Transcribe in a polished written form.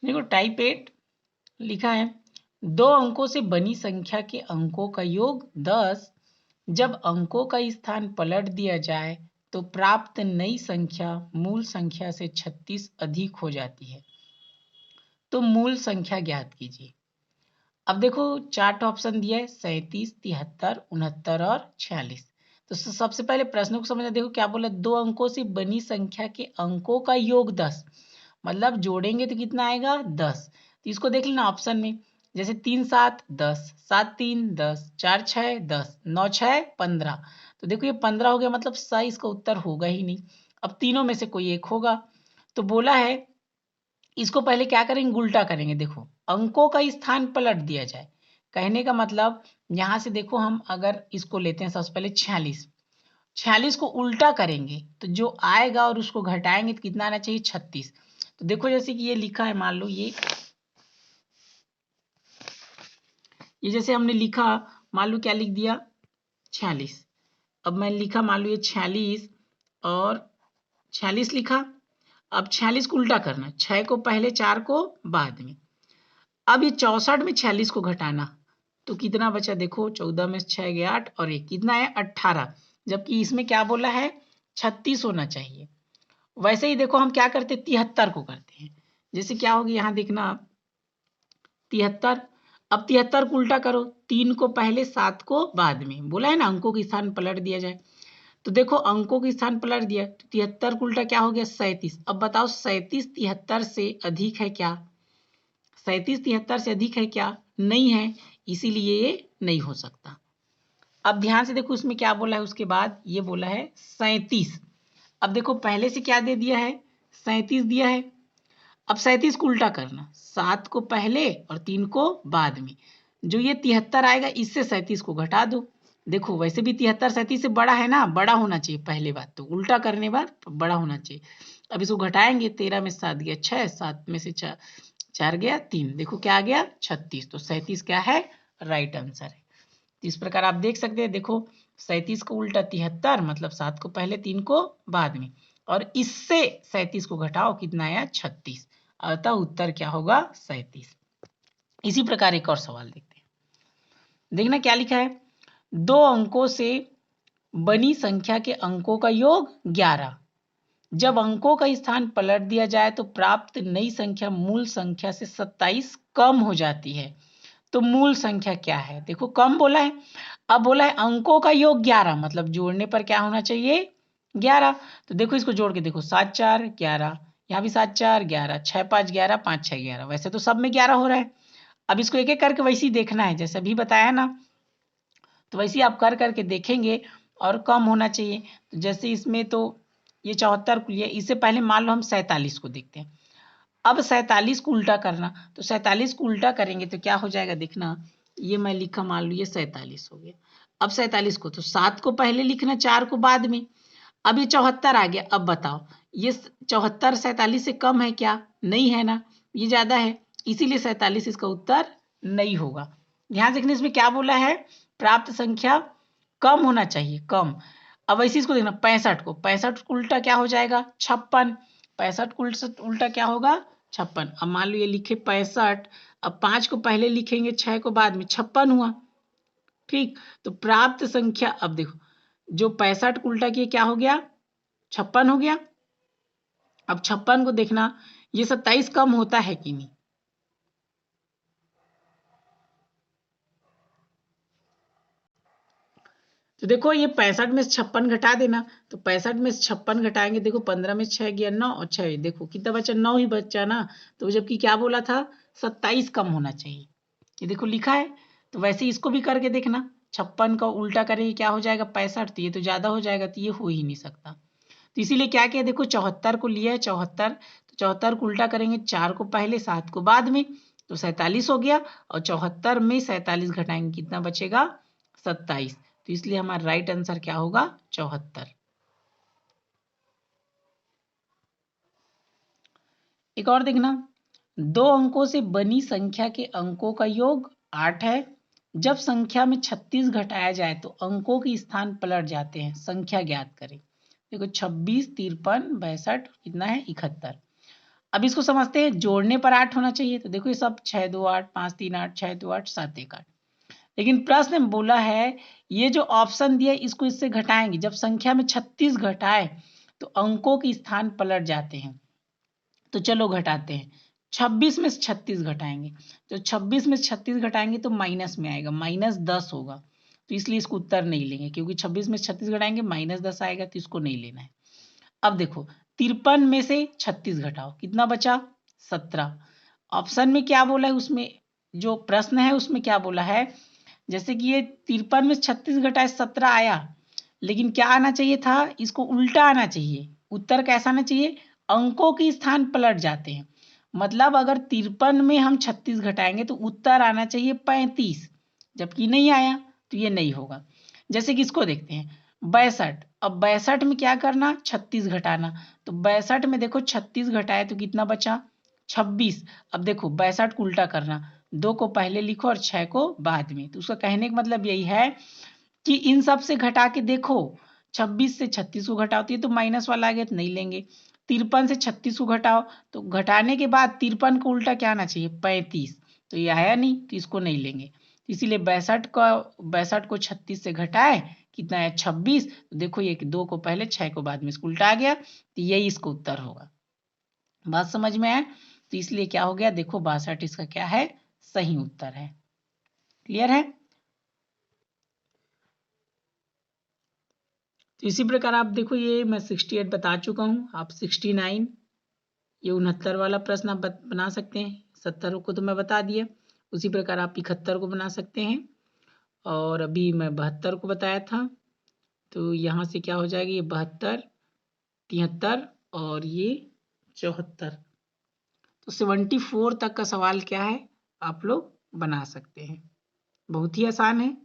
देखो टाइप 8 लिखा है, 2 अंकों से बनी संख्या के अंकों का योग 10, जब अंकों का स्थान पलट दिया जाए तो प्राप्त नई संख्या मूल संख्या से 36 अधिक हो जाती है, तो मूल संख्या ज्ञात कीजिए। अब देखो 4 ऑप्शन दिया है, 37, 73, 69 और 46। तो सबसे पहले प्रश्न को समझना। देखो क्या बोला, 2 अंकों से बनी संख्या के अंकों का योग 10, मतलब जोड़ेंगे तो कितना आएगा 10। तो इसको देख लेना ऑप्शन में, जैसे 3 7 10, 7 3 10, 4 6 10, 9 6 15। तो देखो ये 15 हो गया, मतलब सही इसका उत्तर होगा ही नहीं। अब तीनों में से कोई एक होगा। तो बोला है इसको पहले क्या करेंगे, उल्टा करेंगे। देखो अंकों का स्थान पलट दिया जाए, कहने का मतलब यहां से देखो हम अगर इसको लेते हैं सबसे पहले 46, 46 को उल्टा करेंगे तो जो आएगा और उसको घटाएंगे तो कितना आना चाहिए 36। तो देखो जैसे कि ये लिखा है, मान लो ये जैसे हमने लिखा, मान लो क्या लिख दिया 46। अब मैं लिखा मान लो ये 46 और 46 लिखा। अब 46 को उल्टा करना, 6 को पहले 4 को बाद में। अब ये 64 में 46 को घटाना तो कितना बचा, देखो 14 में 6 गया 8 और 1 कितना है 18, जबकि इसमें क्या बोला है 36 होना चाहिए। वैसे ही देखो हम क्या करते 73 को करते हैं, जैसे क्या होगी यहाँ देखना 73। अब 73 को उल्टा करो, 3 को पहले 7 को बाद में, बोला है ना अंकों के स्थान पलट दिया जाए। तो देखो अंकों के स्थान पलट दिया तो 73 को उल्टा क्या हो गया 37। अब बताओ 37 73 से अधिक है क्या, 37 73 से अधिक है क्या, नहीं है, इसीलिए ये नहीं हो सकता। अब ध्यान से देखो उसमें क्या बोला है, उसके बाद ये बोला है 37। अब देखो पहले से क्या दे दिया है 37 दिया है। अब 37 को उल्टा करना, 7 को पहले और 3 को बाद में, जो ये 73 आएगा इससे 37 को घटा दो। देखो वैसे भी 73 37 से बड़ा है ना, बड़ा होना चाहिए, पहले बात तो उल्टा करने बाद बड़ा होना चाहिए। अब इसको घटाएंगे, 13 में 7 गया 6, 7 में से 4 गया 3, देखो क्या आ गया 36। तो 37 क्या है, राइट आंसर है। तो इस प्रकार आप देख सकते हैं, देखो 37 को उल्टा 73, मतलब 7 को पहले 3 को बाद में, और इससे 37 को घटाओ कितना आया 36, अतः उत्तर क्या होगा 37। इसी प्रकार एक और सवाल देखते हैं, देखना क्या लिखा है, 2 अंकों से बनी संख्या के अंकों का योग 11, जब अंकों का स्थान पलट दिया जाए तो प्राप्त नई संख्या मूल संख्या से 27 कम हो जाती है, तो मूल संख्या क्या है। देखो कम बोला है, अब बोला है अंकों का योग 11, मतलब जोड़ने पर क्या होना चाहिए 11। तो देखो इसको जोड़ के देखो 7 4 11, यहाँ भी 7 4 11, 6 5 11, 5 6 11, वैसे तो सब में 11 हो रहा है। अब इसको एक एक करके वैसे ही देखना है, जैसे अभी बताया ना, तो वैसे ही आप कर करके देखेंगे और कम होना चाहिए। तो जैसे इसमें तो ये 74 को लिया, इससे पहले मान लो हम 47 को देखते हैं। अब 47 को उल्टा करना, तो 47 को उल्टा करेंगे तो क्या हो जाएगा देखना, ये मैं लिखा मान लो ये 47 हो गया। अब 47 को तो 7 को पहले लिखना 4 को बाद में। अब ये 74 आ गया, अब बताओ ये 74 47 से कम है क्या, नहीं है ना, ये ज्यादा है, इसीलिए 47 इसका उत्तर नहीं होगा। ध्यान देखने इसमें क्या बोला है, प्राप्त संख्या कम होना चाहिए, कम। अब वैसे इसको देखना 65 को, 65 को उल्टा क्या हो जाएगा 56, 65 को उल्टा क्या होगा 56। अब मान लो ये लिखे 65, अब 5 को पहले लिखेंगे 6 को बाद में, 56 हुआ, ठीक। तो प्राप्त संख्या, अब देखो जो 65 को उल्टा किया क्या हो गया 56 हो गया। अब 56 को देखना ये 27 कम होता है कि नहीं, तो देखो ये 65 में से 56 घटा देना, तो 65 में से 56 घटाएंगे, देखो 15 में 6 गया 9 और 6, देखो कितना बचा 9 ही बचा ना। तो जबकि क्या बोला था 27 कम होना चाहिए, ये देखो लिखा है। तो वैसे इसको भी करके देखना, 56 का उल्टा करेंगे क्या हो जाएगा 65, तो ये तो ज्यादा हो जाएगा, तो ये हो ही नहीं सकता। तो इसीलिए क्या किया, देखो 74 को लिया है 74, तो 74 को उल्टा करेंगे 4 को पहले 7 को बाद में, तो 47 हो गया, और 74 में 47 घटाएंगे कितना बचेगा 27। तो इसलिए हमारा राइट आंसर क्या होगा 74। एक और देखना, 2 अंकों से बनी संख्या के अंकों का योग 8 है, जब संख्या में 36 घटाया जाए तो अंकों के स्थान पलट जाते हैं, संख्या ज्ञात करें। देखो 26 53 62 कितना है 71। अब इसको समझते हैं, जोड़ने पर 8 होना चाहिए। तो देखो ये सब 6 2 8 5 3 8 6 2 8 7 1 8। लेकिन प्रश्न में बोला है ये जो ऑप्शन दिया इसको इससे घटाएंगे। जब संख्या में 36 घटाए तो अंकों के स्थान पलट जाते हैं। तो चलो घटाते हैं। 26 में से 36 घटाएंगे, तो 26 में से 36 घटाएंगे तो माइनस में आएगा, -10 होगा। तो इसलिए इसको उत्तर नहीं लेंगे, क्योंकि 26 में से 36 घटाएंगे -10 आएगा, तो इसको नहीं लेना है। अब देखो 53 में से 36 घटाओ, कितना बचा? 17। ऑप्शन में क्या बोला है, उसमें जो प्रश्न है उसमें क्या बोला है, जैसे कि ये 53 में 36 घटाए 17 आया, लेकिन क्या आना चाहिए था, इसको उल्टा आना चाहिए। उत्तर कैसा आना चाहिए? अंकों के स्थान पलट जाते हैं। मतलब अगर 53 में हम 36 घटाएंगे तो उत्तर आना चाहिए 35, जबकि नहीं आया, तो ये नहीं होगा। जैसे कि इसको देखते हैं 62। अब 62 में क्या करना? 36 घटाना। तो 62 में देखो 36 घटाए तो कितना बचा? 26। अब देखो 62 को उल्टा करना, 2 को पहले लिखो और 6 को बाद में। तो उसका कहने का मतलब यही है कि इन सब से घटा के देखो, 26 से 36 को घटाओ तो ये तो माइनस वाला आ गया, तो नहीं लेंगे। 53 से 36 को घटाओ, तो घटाने के बाद 53 को उल्टा क्या आना चाहिए? 35। तो ये आया नहीं, तो इसको नहीं लेंगे। इसीलिए 62 को 36 से घटाए, कितना है? 26। तो देखो ये 2 को पहले 6 को बाद में, इसको उल्टा आ गया, तो यही इसका उत्तर होगा। बात समझ में आए? तो इसलिए क्या हो गया, देखो 62 इसका क्या है? सही उत्तर है। क्लियर है? तो इसी प्रकार आप देखो, ये मैं 68 बता चुका हूँ, आप 69, ये 69 वाला प्रश्न आप बना सकते हैं। 70 को तो मैं बता दिया। उसी प्रकार आप 71 को बना सकते हैं, और अभी मैं 72 को बताया था। तो यहाँ से क्या हो जाएगी, ये 72, 73 और ये 74। तो 74 तक का सवाल क्या है, आप लोग बना सकते हैं। बहुत ही आसान है।